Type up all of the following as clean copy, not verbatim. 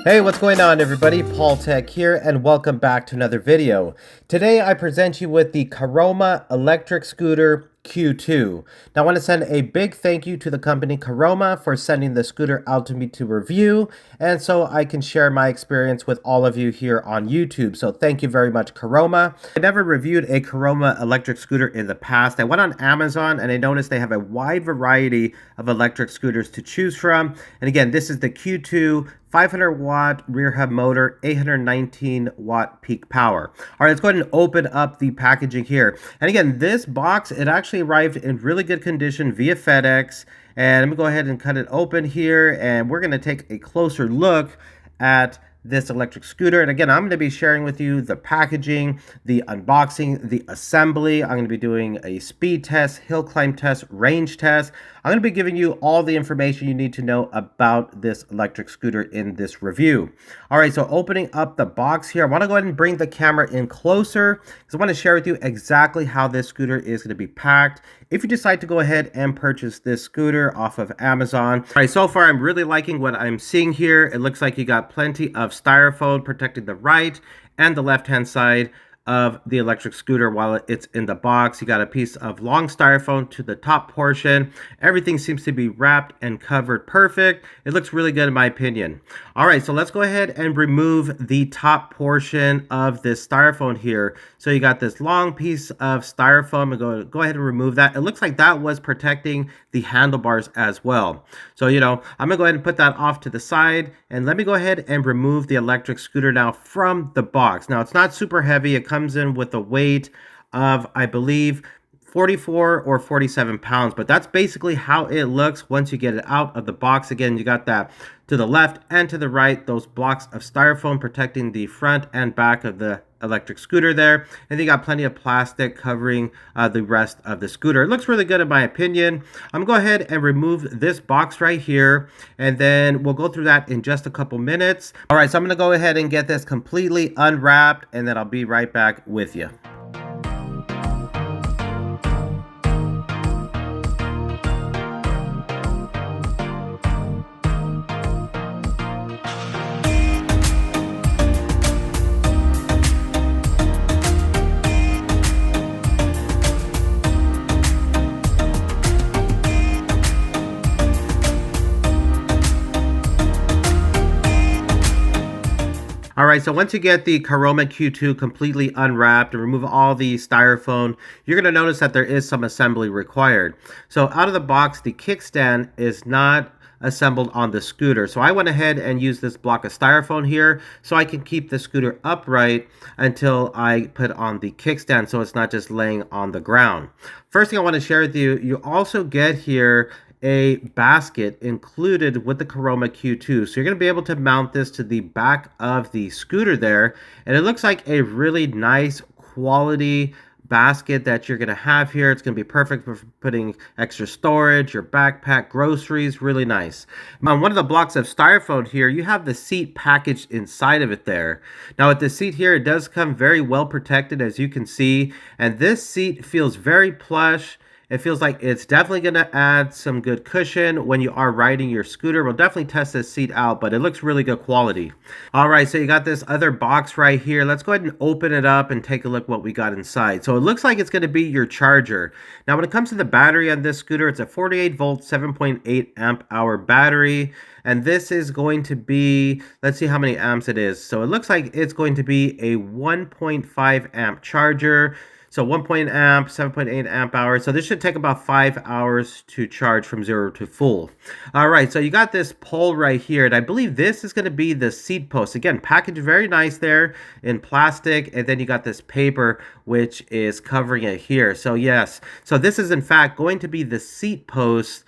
Hey, what's going on everybody? Paul Tech here and welcome back to another video. Today I present you with the Caroma electric scooter Q2. Now I want to send a big thank you to the company Caroma for sending the scooter out to me to review and so I can share my experience with all of you here on YouTube. So thank you very much, Caroma. I never reviewed a Caroma electric scooter in the past. I went on Amazon and I noticed they have a wide variety of electric scooters to choose from. And again, this is the Q2 500 watt rear hub motor, 819 watt peak power. All right, let's go ahead and open up the packaging here. And again, this box, it actually arrived in really good condition via FedEx. And I'm gonna go ahead and cut it open here and we're gonna take a closer look at this electric scooter. And again, I'm going to be sharing with you the packaging, the unboxing, the assembly. I'm going to be doing a speed test, hill climb test, range test. I'm going to be giving you all the information you need to know about this electric scooter in this review. All right, so opening up the box here, I want to go ahead and bring the camera in closer because I want to share with you exactly how this scooter is going to be packed if you decide to go ahead and purchase this scooter off of Amazon. All right, so far I'm really liking what I'm seeing here. It looks like you got plenty of styrofoam protecting the right and the left-hand side of the electric scooter while it's in the box. You got a piece of long styrofoam to the top portion. Everything seems to be wrapped and covered perfect. It looks really good in my opinion. All right, so let's go ahead and remove the top portion of this styrofoam here. So you got this long piece of styrofoam and go ahead and remove that. It looks like that was protecting the handlebars as well. So, I'm gonna go ahead and put that off to the side and let me go ahead and remove the electric scooter now from the box. Now it's not super heavy. It comes in with a weight of, I believe, 44 or 47 pounds, but that's basically how it looks once you get it out of the box. Again, you got that to the left and to the right, those blocks of styrofoam protecting the front and back of the electric scooter there, and you got plenty of plastic covering the rest of the scooter. It looks really good in my opinion. I'm gonna go ahead and remove this box right here, and then we'll go through that in just a couple minutes. All right, so I'm gonna go ahead and get this completely unwrapped, and then I'll be right back with you. All right, so once you get the Caroma Q2 completely unwrapped and remove all the styrofoam, you're gonna notice that there is some assembly required. So out of the box, the kickstand is not assembled on the scooter. So I went ahead and used this block of styrofoam here so I can keep the scooter upright until I put on the kickstand so it's not just laying on the ground. First thing I want to share with you, you also get here a basket included with the Caroma Q2. So you're going to be able to mount this to the back of the scooter there. And it looks like a really nice quality basket that you're going to have here. It's going to be perfect for putting extra storage, your backpack, groceries, really nice. On one of the blocks of styrofoam here, you have the seat packaged inside of it there. Now with the seat here, it does come very well protected as you can see. And this seat feels very plush. It feels like it's definitely going to add some good cushion when you are riding your scooter. We'll definitely test this seat out, but it looks really good quality. All right, so you got this other box right here. Let's go ahead and open it up and take a look what we got inside. So it looks like it's going to be your charger. Now, when it comes to the battery on this scooter, it's a 48 volt, 7.8 amp hour battery. And this is going to be, let's see how many amps it is. So it looks like it's going to be a 1.5 amp charger. So 1 amp, 7.8 amp hours. So this should take about 5 hours to charge from 0 to full. All right, so you got this pole right here, and I believe this is going to be the seat post. Again, packaged very nice there in plastic, and then you got this paper which is covering it here. So yes, so this is in fact going to be the seat post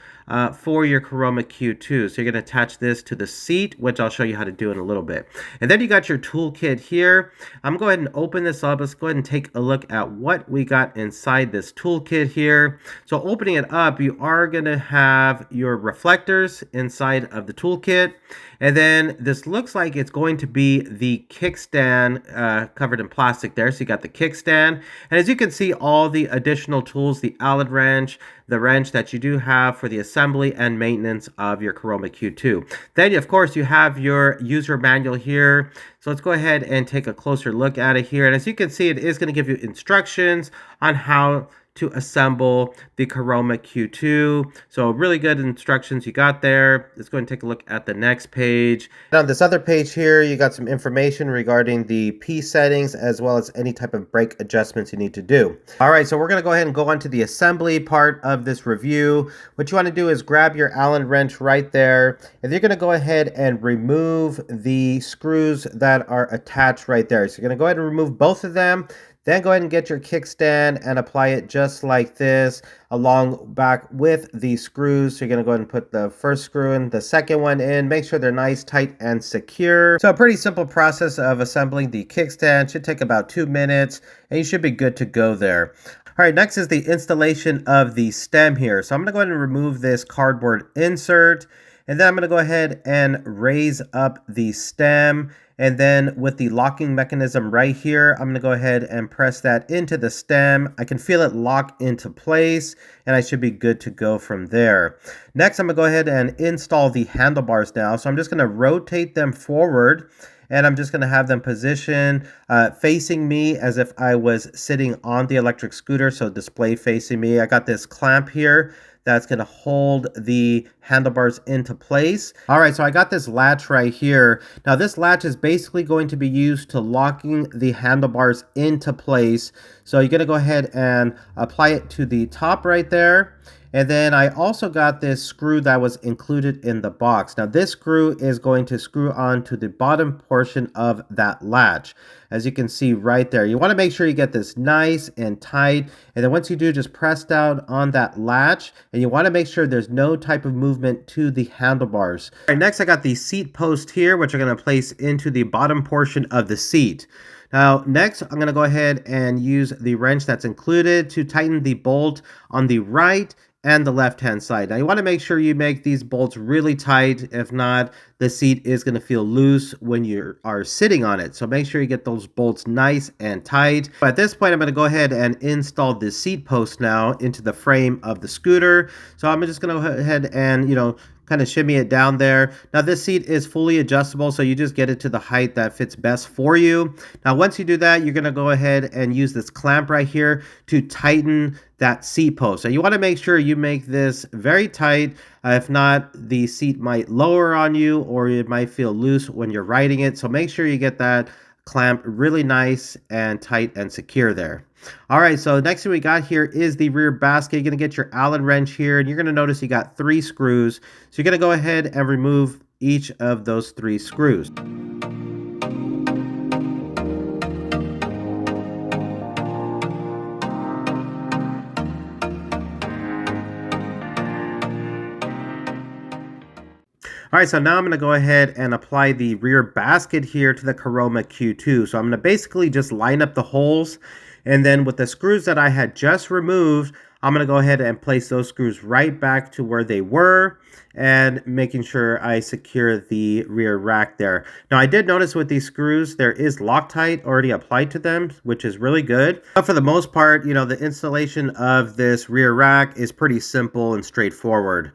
for your Caroma Q2. So you're going to attach this to the seat, which I'll show you how to do in a little bit. And then you got your toolkit here. I'm going to go ahead and open this up. Let's go ahead and take a look at what we got inside this toolkit here. So opening it up, you are going to have your reflectors inside of the toolkit. And then this looks like it's going to be the kickstand covered in plastic there. So you got the kickstand. And as you can see, all the additional tools, the Allen wrench, the wrench that you do have for the assembly and maintenance of your Caroma Q2. Then, of course, you have your user manual here. So let's go ahead and take a closer look at it here. And as you can see, it is going to give you instructions on how to assemble the Caroma Q2. So really good instructions you got there. Let's go and take a look at the next page. And on this other page here, you got some information regarding the P settings as well as any type of brake adjustments you need to do. All right, so we're going to go ahead and go on to the assembly part of this review. What you want to do is grab your Allen wrench right there, and you're going to go ahead and remove the screws that are attached right there. So you're going to go ahead and remove both of them. Then go ahead and get your kickstand and apply it just like this along back with the screws. So you're going to go ahead and put the first screw in, the second one in. Make sure they're nice, tight, and secure. So a pretty simple process of assembling the kickstand. Should take about 2 minutes and you should be good to go there. All right, next is the installation of the stem here. So I'm going to go ahead and remove this cardboard insert. And then I'm going to go ahead and raise up the stem. And then with the locking mechanism right here, I'm going to go ahead and press that into the stem. I can feel it lock into place and I should be good to go from there. Next, I'm going to go ahead and install the handlebars now. So I'm just going to rotate them forward. And I'm just going to have them position facing me as if I was sitting on the electric scooter. So display facing me. I got this clamp here that's going to hold the handlebars into place. All right, so I got this latch right here. Now this latch is basically going to be used to locking the handlebars into place. So you're going to go ahead and apply it to the top right there. And then I also got this screw that was included in the box. Now this screw is going to screw on to the bottom portion of that latch. As you can see right there, you want to make sure you get this nice and tight. And then once you do, just press down on that latch. And you want to make sure there's no type of movement to the handlebars. All right, next I got the seat post here, which I'm going to place into the bottom portion of the seat. Now, next, I'm going to go ahead and use the wrench that's included to tighten the bolt on the right and the left-hand side. Now, you want to make sure you make these bolts really tight. If not, the seat is going to feel loose when you are sitting on it. So make sure you get those bolts nice and tight. But at this point, I'm going to go ahead and install the seat post now into the frame of the scooter. So I'm just going to go ahead and, kind of shimmy it down there. Now this seat is fully adjustable, so you just get it to the height that fits best for you. Now once you do that, you're going to go ahead and use this clamp right here to tighten that seat post. So you want to make sure you make this very tight. If not, the seat might lower on you or it might feel loose when you're riding it. So make sure you get that clamp really nice and tight and secure there. All right, so next thing we got here is the rear basket. You're going to get your Allen wrench here, and you're going to notice you got 3 screws. So you're going to go ahead and remove each of those 3 screws. All right, so now I'm going to go ahead and apply the rear basket here to the Caroma Q2. So I'm going to basically just line up the holes, and then with the screws that I had just removed, I'm going to go ahead and place those screws right back to where they were and making sure I secure the rear rack there. Now I did notice with these screws, there is Loctite already applied to them, which is really good. But for the most part, the installation of this rear rack is pretty simple and straightforward.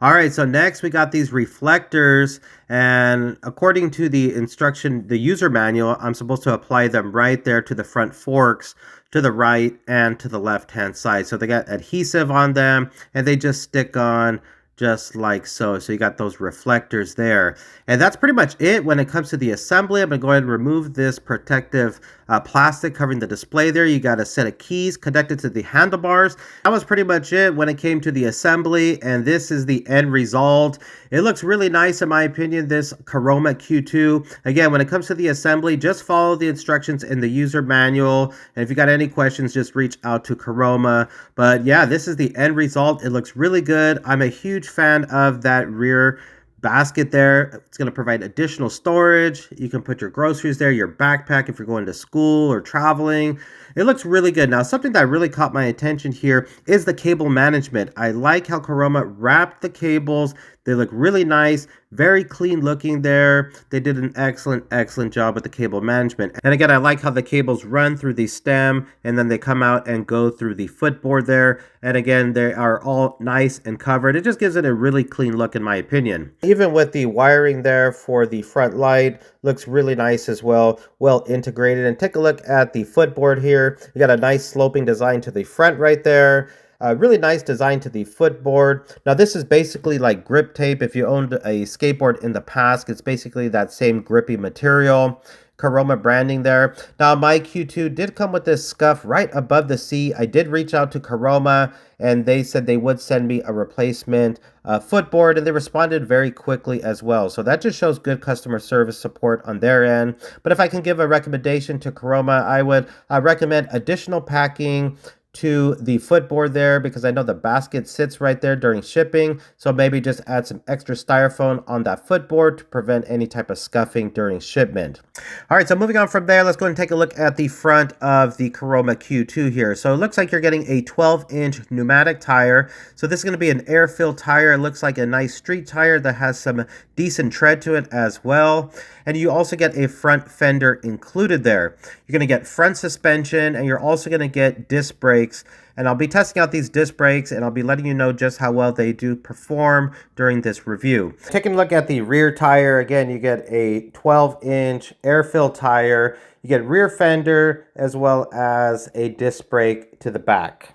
All right, so next we got these reflectors, and according to the instruction, the user manual, I'm supposed to apply them right there to the front forks, to the right and to the left-hand side. So they got adhesive on them, and they just stick on just like so. So you got those reflectors there. And that's pretty much it when it comes to the assembly. I'm going to go ahead and remove this protective plastic covering the display there. You got a set of keys connected to the handlebars. That was pretty much it when it came to the assembly. And this is the end result. It looks really nice in my opinion, this Caroma Q2. Again, when it comes to the assembly, just follow the instructions in the user manual. And if you got any questions, just reach out to Caroma. But yeah, this is the end result. It looks really good. I'm a huge fan of that rear basket there. It's going to provide additional storage. You can put your groceries there, your backpack if you're going to school or traveling. It looks really good. Now, something that really caught my attention here is the cable management. I like how Caroma wrapped the cables. They look really nice, Very clean looking there. They did an excellent job with the cable management. And again, I like how the cables run through the stem and then they come out and go through the footboard there. And again, they are all nice and covered. It just gives it a really clean look in my opinion. Even with the wiring there for the front light, looks really nice as well, well integrated. And take a look at the footboard here. You got a nice sloping design to the front right there. Really nice design to the footboard. Now this is basically like grip tape. If you owned a skateboard in the past, it's basically that same grippy material. Caroma branding there. Now my Q2 did come with this scuff right above the C. I did reach out to Caroma and they said they would send me a replacement footboard, and they responded very quickly as well. So that just shows good customer service support on their end. But if I can give a recommendation to Caroma, I would recommend additional packing to the footboard there, because I know the basket sits right there during shipping. So maybe just add some extra styrofoam on that footboard to prevent any type of scuffing during shipment. All right, so moving on from there, let's go and take a look at the front of the Caroma Q2 here. So it looks like you're getting a 12-inch pneumatic tire. So this is going to be an air-filled tire. It looks like a nice street tire that has some decent tread to it as well. And you also get a front fender included there. You're going to get front suspension, and you're also going to get disc brakes. And I'll be testing out these disc brakes, and I'll be letting you know just how well they do perform during this review. Taking a look at the rear tire, again, you get a 12-inch air-filled tire. You get rear fender as well as a disc brake to the back.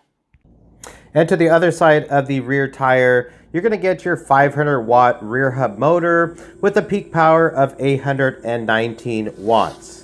And to the other side of the rear tire, you're going to get your 500-watt rear hub motor with a peak power of 819 watts.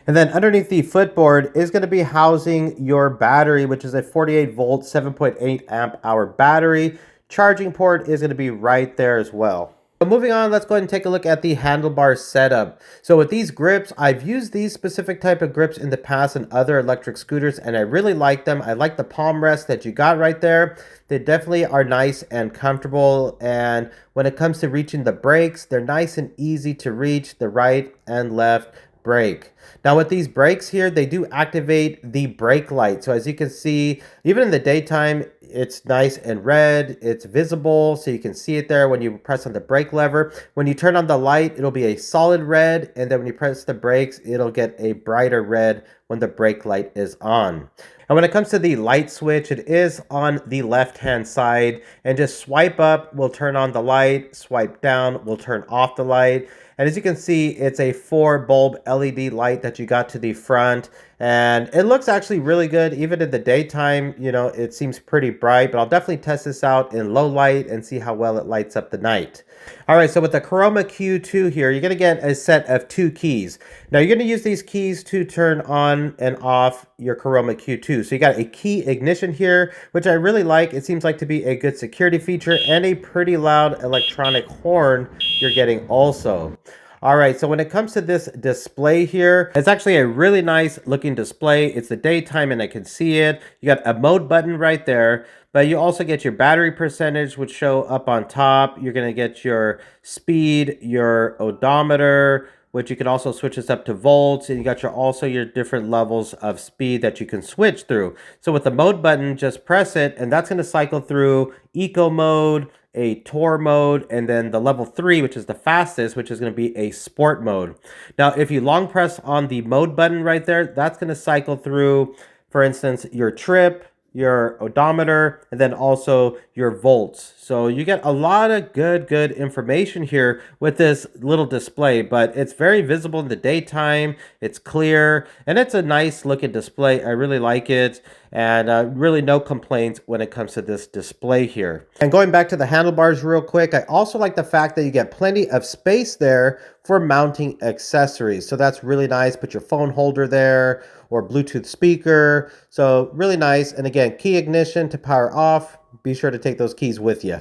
And then underneath the footboard is going to be housing your battery, which is a 48-volt, 7.8 amp hour battery. Charging port is going to be right there as well. So moving on, let's go ahead and take a look at the handlebar setup. So with these grips, I've used these specific type of grips in the past in other electric scooters, and I really like them. I like the palm rest that you got right there. They definitely are nice and comfortable, and when it comes to reaching the brakes, they're nice and easy to reach the right and left brake. Now with these brakes here, they do activate the brake light. So as you can see, even in the daytime, it's nice and red. It's visible, so you can see it there when you press on the brake lever. When you turn on the light, it'll be a solid red, and then when you press the brakes, it'll get a brighter red when the brake light is on. And when it comes to the light switch, it is on the left-hand side, and just swipe up will turn on the light, swipe down will turn off the light. And as you can see, it's a 4-bulb LED light that you got to the front, and it looks actually really good. Even in the daytime, you know, it seems pretty bright, but I'll definitely test this out in low light and see how well it lights up the night. All right, so with the Caroma Q2 here, you're going to get a set of 2 keys. Now you're going to use these keys to turn on and off your Caroma Q2. So you got a key ignition here, which I really like. It seems like to be a good security feature, and a pretty loud electronic horn you're getting also. All right, so when it comes to this display here, it's actually a really nice looking display. It's the daytime and I can see it. You got a mode button right there, but you also get your battery percentage, which show up on top. You're gonna get your speed, your odometer, which you can also switch this up to volts, and you got also your different levels of speed that you can switch through. So with the mode button, just press it, and that's gonna cycle through eco mode, a tour mode, and then the level 3, which is the fastest, which is going to be a sport mode. Now, if you long press on the mode button right there, that's going to cycle through, for instance, your trip, your odometer, and then also your volts. So you get a lot of good information here with this little display, but it's very visible in the daytime. It's clear, and it's a nice looking display. I really like it, and really no complaints when it comes to this display here. And going back to the handlebars real quick, I also like the fact that you get plenty of space there for mounting accessories. So that's really nice. Put your phone holder there, or Bluetooth speaker. So really nice. And again, key ignition to power off. Be sure to take those keys with you.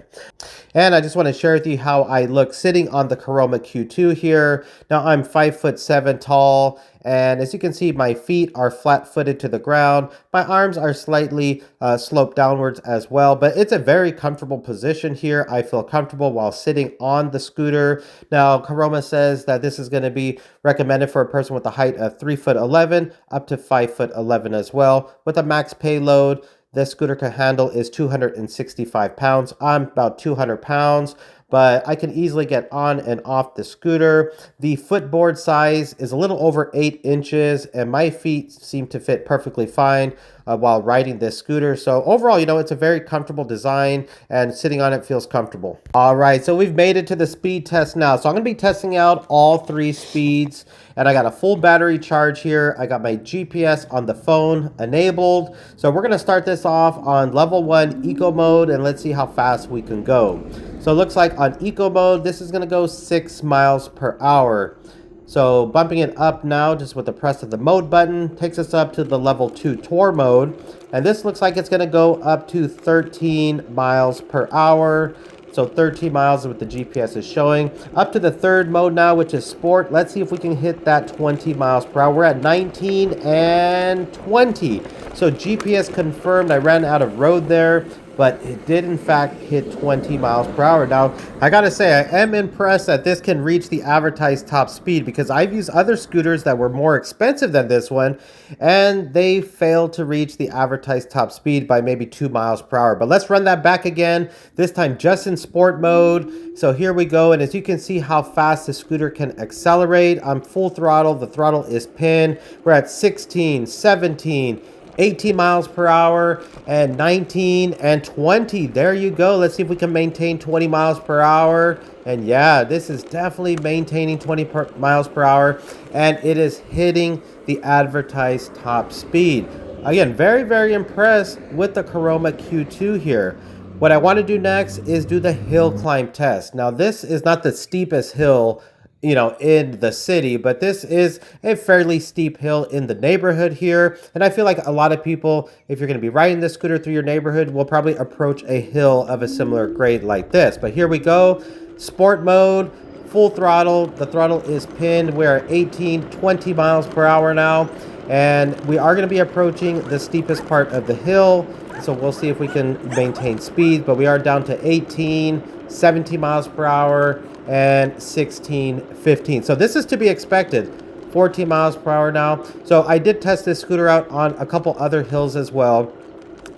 And I just want to share with you how I look sitting on the Caroma Q2 here. Now I'm 5'7" tall, and as you can see, my feet are flat-footed to the ground. My arms are slightly sloped downwards as well, but it's a very comfortable position here. I feel comfortable while sitting on the scooter. Now Caroma says that this is going to be recommended for a person with a height of 3'11" up to 5'11" as well, with a max payload this scooter can handle is 265 pounds. I'm about 200 pounds, but I can easily get on and off the scooter. The footboard size is a little over 8 inches, and my feet seem to fit perfectly fine while riding this scooter. So overall, it's a very comfortable design, and sitting on it feels comfortable. All right, so we've made it to the speed test now. So I'm gonna be testing out all 3 speeds, and I got a full battery charge here. I got my GPS on the phone enabled. So we're gonna start this off on level 1 eco mode, and let's see how fast we can go. So it looks like on eco mode, this is gonna go 6 miles per hour. So bumping it up now just with the press of the mode button takes us up to the level 2 tour mode. And this looks like it's gonna go up to 13 miles per hour. So 13 miles is what the GPS is showing. Up to the 3rd mode now, which is sport. Let's see if we can hit that 20 miles per hour. We're at 19 and 20. So GPS confirmed I ran out of road there, but it did in fact hit 20 miles per hour. Now, I gotta say, I am impressed that this can reach the advertised top speed, because I've used other scooters that were more expensive than this one, and they failed to reach the advertised top speed by maybe 2 miles per hour. But let's run that back again, this time just in sport mode. So here we go, and as you can see how fast the scooter can accelerate. I'm full throttle, the throttle is pinned. We're at 16, 17, 18 miles per hour, and 19 and 20. There you go. Let's see if we can maintain 20 miles per hour. And yeah, this is definitely maintaining 20 miles per hour, and it is hitting the advertised top speed. Again, very, very impressed with the Caroma Q2 here. What I want to do next is do the hill climb test. Now, this is not the steepest hill in the city, but this is a fairly steep hill in the neighborhood here. And I feel like a lot of people, if you're going to be riding this scooter through your neighborhood, will probably approach a hill of a similar grade like this. But here we go, sport mode, full throttle. The throttle is pinned. We're at 18, 20 miles per hour now. And we are going to be approaching the steepest part of the hill. So we'll see if we can maintain speed, but we are down to 18, 17 miles per hour, and 16, 15. So this is to be expected. 14 miles per hour now. So I did test this scooter out on a couple other hills as well.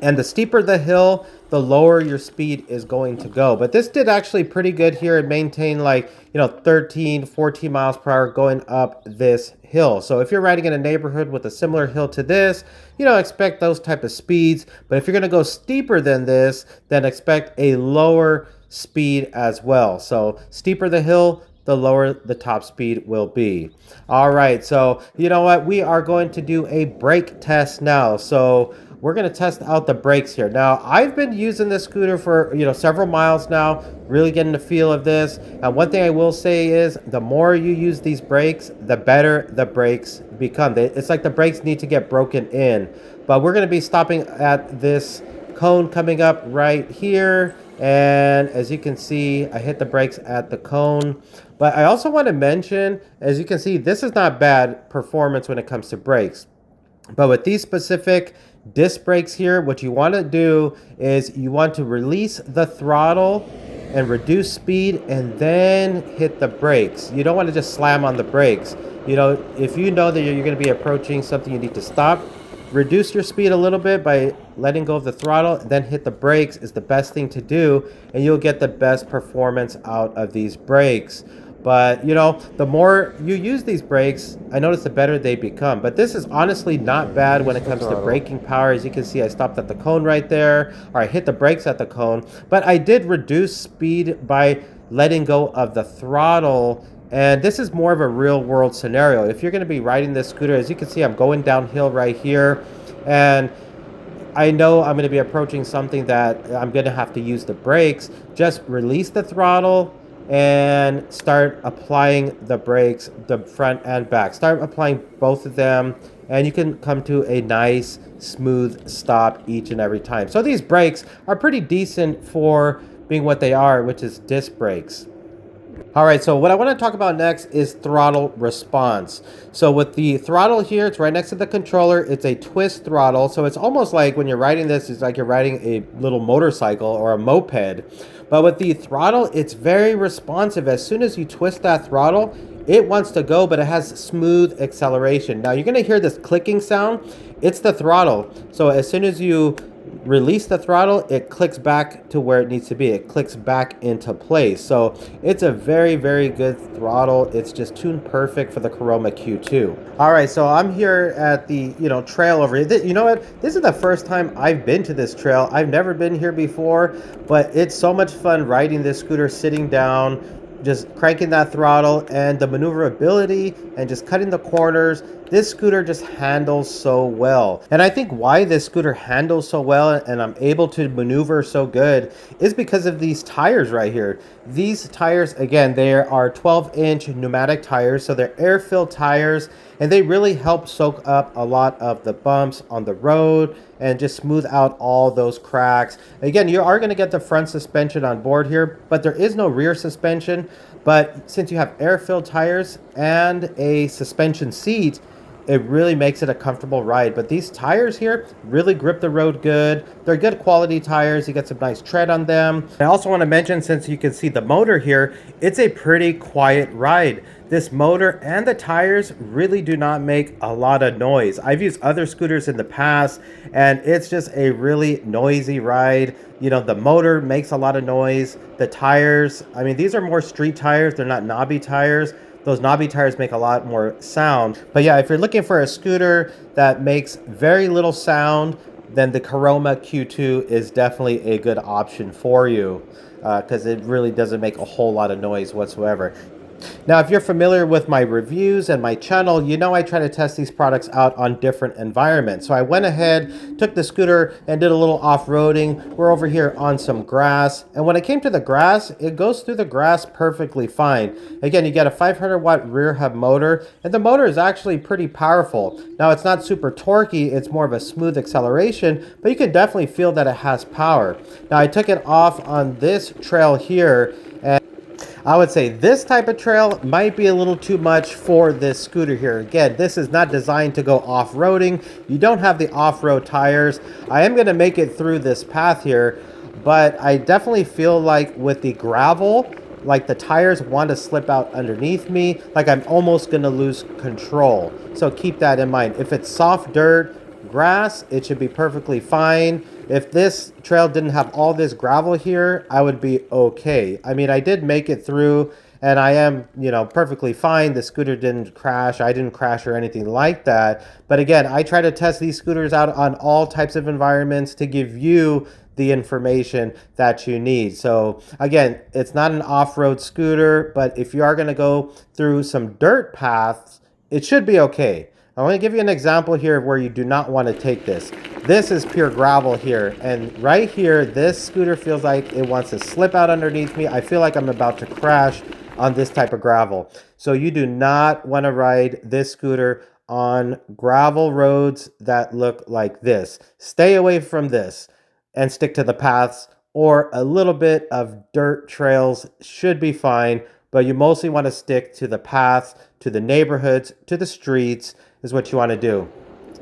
And the steeper the hill, the lower your speed is going to go. But this did actually pretty good here and maintained 13, 14 miles per hour going up this hill. So if you're riding in a neighborhood with a similar hill to this, expect those type of speeds. But if you're going to go steeper than this, then expect a lower speed as well. So steeper the hill, the lower the top speed will be. All right, so you know what? We are going to do a brake test now. So we're going to test out the brakes here. Now, I've been using this scooter for, several miles now, really getting the feel of this. And one thing I will say is the more you use these brakes, the better the brakes become. It's like the brakes need to get broken in. But we're going to be stopping at this cone coming up right here. And as you can see, I hit the brakes at the cone. But I also want to mention, as you can see, this is not bad performance when it comes to brakes. But with these specific disc brakes here, what you want to do is you want to release the throttle and reduce speed and then hit the brakes. You don't want to just slam on the brakes. If you know that you're going to be approaching something you need to stop, reduce your speed a little bit by letting go of the throttle, then hit the brakes is the best thing to do, and you'll get the best performance out of these brakes. But the more you use these brakes, I notice the better they become. But this is honestly not bad when it comes to braking power. As you can see, I stopped at the cone right there, or I hit the brakes at the cone, but I did reduce speed by letting go of the throttle. And this is more of a real world scenario. If you're going to be riding this scooter, as you can see, I'm going downhill right here, and I know I'm going to be approaching something that I'm going to have to use the brakes. Just release the throttle and start applying the brakes, the front and back. Start applying both of them, and you can come to a nice, smooth stop each and every time. So these brakes are pretty decent for being what they are, which is disc brakes. All right, so what I want to talk about next is throttle response. So with the throttle here, it's right next to the controller. It's a twist throttle. So it's almost like when you're riding this, it's like you're riding a little motorcycle or a moped. But with the throttle, it's very responsive. As soon as you twist that throttle, it wants to go, but it has smooth acceleration. Now you're going to hear this clicking sound. It's the throttle. So as soon as you release the throttle, it clicks back to where it needs to be. It clicks back into place. So it's a very, very good throttle. It's just tuned perfect for the Caroma Q2. All right, so I'm here at the, trail over here. You know what? This is the first time I've been to this trail. I've never been here before, but it's so much fun riding this scooter sitting down, just cranking that throttle, and the maneuverability and just cutting the corners. This scooter just handles so well. And I think why this scooter handles so well and I'm able to maneuver so good is because of these tires right here. These tires, again, they are 12-inch pneumatic tires, so they're air-filled tires, and they really help soak up a lot of the bumps on the road and just smooth out all those cracks. Again, you are going to get the front suspension on board here, but there is no rear suspension. But since you have air-filled tires and a suspension seat, it really makes it a comfortable ride. But these tires here really grip the road good. They're good quality tires. You get some nice tread on them. I also want to mention, since you can see the motor here, it's a pretty quiet ride. This motor and the tires really do not make a lot of noise. I've used other scooters in the past and it's just a really noisy ride. The motor makes a lot of noise. The tires, I mean, these are more street tires. They're not knobby tires. Those knobby tires make a lot more sound. But yeah, if you're looking for a scooter that makes very little sound, then the Caroma Q2 is definitely a good option for you because it really doesn't make a whole lot of noise whatsoever. Now, if you're familiar with my reviews and my channel, you know I try to test these products out on different environments. So I went ahead, took the scooter and did a little off-roading. We're over here on some grass. And when it came to the grass, it goes through the grass perfectly fine. Again, you get a 500-watt rear hub motor, and the motor is actually pretty powerful. Now, it's not super torquey. It's more of a smooth acceleration, but you can definitely feel that it has power. Now, I took it off on this trail here, and I would say this type of trail might be a little too much for this scooter here. Again, this is not designed to go off-roading. You don't have the off-road tires. I am going to make it through this path here, but I definitely feel like with the gravel, like the tires want to slip out underneath me, like I'm almost going to lose control. So keep that in mind. If it's soft dirt, grass, it should be perfectly fine. If this trail didn't have all this gravel here, I would be okay. I mean, I did make it through and I am, perfectly fine. The scooter didn't crash. I didn't crash or anything like that. But again, I try to test these scooters out on all types of environments to give you the information that you need. So again, it's not an off-road scooter, but if you are going to go through some dirt paths, it should be okay. I want to give you an example here of where you do not want to take this. This is pure gravel here, and right here, this scooter feels like it wants to slip out underneath me. I feel like I'm about to crash on this type of gravel. So you do not want to ride this scooter on gravel roads that look like this. Stay away from this and stick to the paths, or a little bit of dirt trails should be fine, but you mostly want to stick to the paths, to the neighborhoods, to the streets is what you want to do.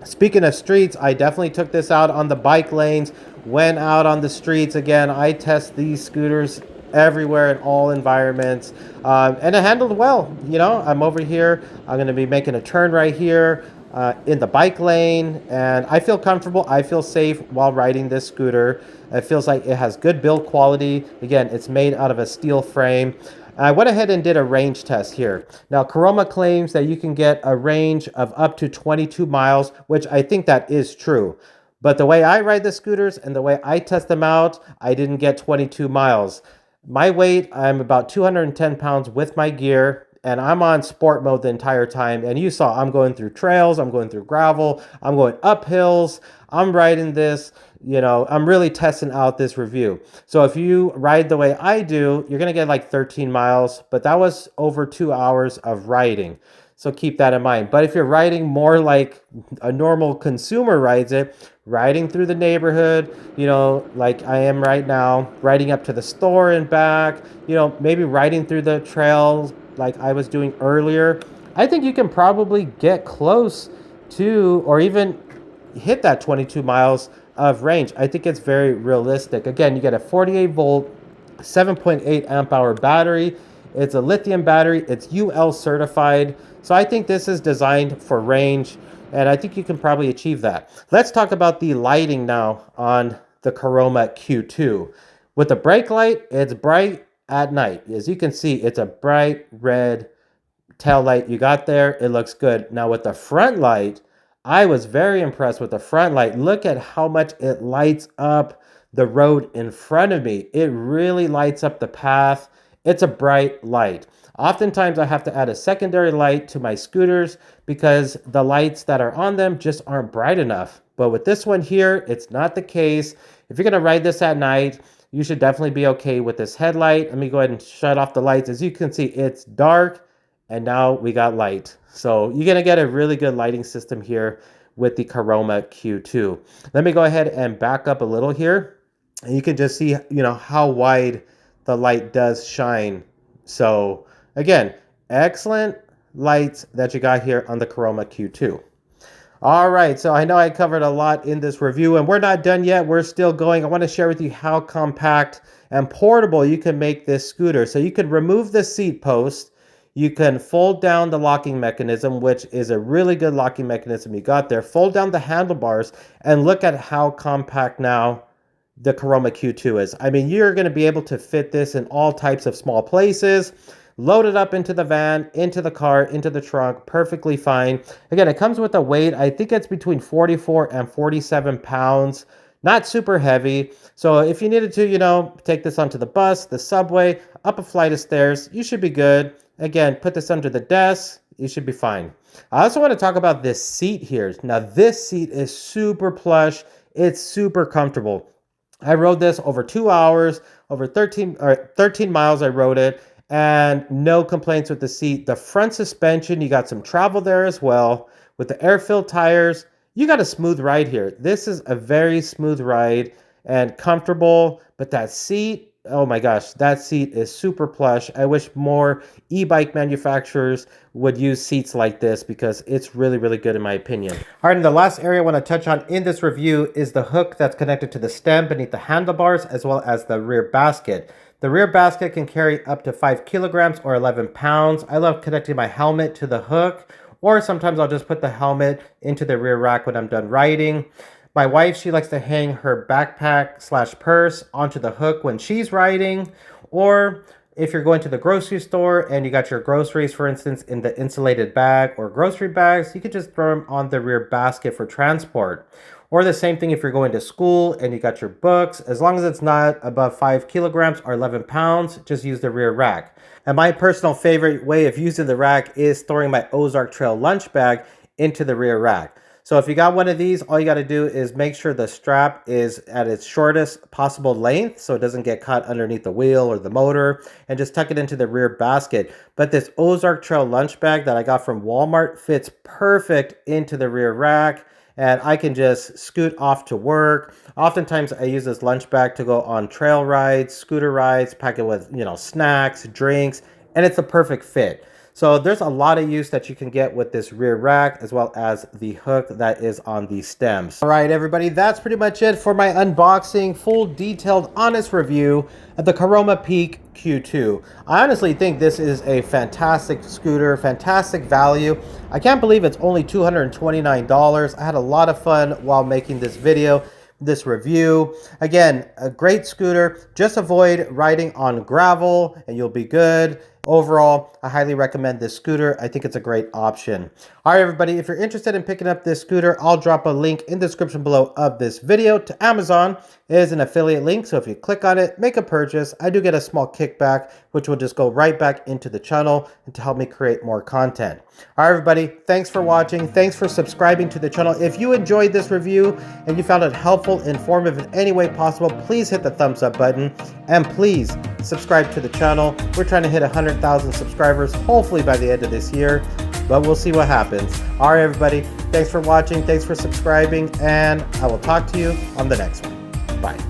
Speaking of streets, I definitely took this out on the bike lanes, went out on the streets. Again, I test these scooters everywhere in all environments, and it handled well. I'm over here. I'm going to be making a turn right here in the bike lane, and I feel comfortable. I feel safe while riding this scooter. It feels like it has good build quality. Again, it's made out of a steel frame. I went ahead and did a range test here. Now, Caroma claims that you can get a range of up to 22 miles, which I think that is true. But the way I ride the scooters and the way I test them out, I didn't get 22 miles. My weight, I'm about 210 pounds with my gear, and I'm on sport mode the entire time. And you saw I'm going through trails, I'm going through gravel, I'm going up hills, I'm riding this. I'm really testing out this review. So if you ride the way I do, you're going to get like 13 miles, but that was over 2 hours of riding. So keep that in mind. But if you're riding more like a normal consumer rides it, riding through the neighborhood, like I am right now, riding up to the store and back, maybe riding through the trails like I was doing earlier, I think you can probably get close to or even hit that 22 miles of range. I think it's very realistic. Again, you get a 48 volt, 7.8 amp hour battery. It's a lithium battery. It's UL certified. So I think this is designed for range. and I think you can probably achieve that. Let's talk about the lighting now on the Caroma Q2. With the brake light, it's bright at night. As you can see, it's a bright red tail light you got there. It looks good. Now with the front light, I was very impressed with the front light. Look at how much it lights up the road in front of me. It really lights up the path. It's a bright light. Oftentimes I have to add a secondary light to my scooters because the lights that are on them just aren't bright enough. But with this one here, it's not the case. If you're gonna ride this at night, you should definitely be okay with this headlight. Let me go ahead and shut off the lights. As you can see, it's dark and now we got light. So you're gonna get a really good lighting system here with the Caroma Q2. Let me go ahead and back up a little here. And you can just see, how wide the light does shine. So again, excellent lights that you got here on the Caroma Q2. All right, so I know I covered a lot in this review and we're not done yet. We're still going. I want to share with you how compact and portable you can make this scooter. So you can remove the seat post. You can fold down the locking mechanism, which is a really good locking mechanism you got there. Fold down the handlebars and look at how compact now the Caroma Q2 is. I mean, you're going to be able to fit this in all types of small places. Load it up into the van, into the car, into the trunk, perfectly fine. Again, it comes with a weight. I think it's between 44 and 47 pounds. Not super heavy. So if you needed to, take this onto the bus, the subway, up a flight of stairs, you should be good. Again, put this under the desk, you should be fine. I also want to talk about this seat here. Now, this seat is super plush. It's super comfortable. I rode this over 2 hours, over 13 miles I rode it, and no complaints with the seat. The front suspension, you got some travel there as well. With the air-filled tires, you got a smooth ride here. This is a very smooth ride and comfortable, but that seat, oh my gosh, that seat is super plush. I wish more e-bike manufacturers would use seats like this because it's really, really good in my opinion. All right, and the last area I want to touch on in this review is the hook that's connected to the stem beneath the handlebars as well as the rear basket. The rear basket can carry up to 5 kilograms or 11 pounds. I love connecting my helmet to the hook, or sometimes I'll just put the helmet into the rear rack when I'm done riding. My wife, she likes to hang her backpack/purse onto the hook when she's riding, or if you're going to the grocery store and you got your groceries, for instance, in the insulated bag or grocery bags, you could just throw them on the rear basket for transport. Or the same thing if you're going to school and you got your books, as long as it's not above 5 kilograms or 11 pounds, just use the rear rack. And my personal favorite way of using the rack is throwing my Ozark Trail lunch bag into the rear rack. So if you got one of these, all you got to do is make sure the strap is at its shortest possible length so it doesn't get caught underneath the wheel or the motor, and just tuck it into the rear basket. But this Ozark Trail lunch bag that I got from Walmart fits perfect into the rear rack, and I can just scoot off to work. Oftentimes I use this lunch bag to go on trail rides, scooter rides, pack it with, snacks, drinks, and it's a perfect fit. So there's a lot of use that you can get with this rear rack as well as the hook that is on the stems. All right, everybody, that's pretty much it for my unboxing, full detailed, honest review of the Caroma Peak Q2. I honestly think this is a fantastic scooter, fantastic value. I can't believe it's only $229. I had a lot of fun while making this video, this review. Again, a great scooter. Just avoid riding on gravel and you'll be good. Overall, I highly recommend this scooter. I think it's a great option. All right, everybody, if you're interested in picking up this scooter, I'll drop a link in the description below of this video to Amazon. It is an affiliate link, so if you click on it, make a purchase. I do get a small kickback, which will just go right back into the channel and to help me create more content. All right, everybody, thanks for watching. Thanks for subscribing to the channel. If you enjoyed this review and you found it helpful, informative in any way possible, please hit the thumbs up button and please subscribe to the channel. We're trying to hit 100,000 subscribers, hopefully by the end of this year, but we'll see what happens. All right, everybody, thanks for watching. Thanks for subscribing, and I will talk to you on the next one. Bye.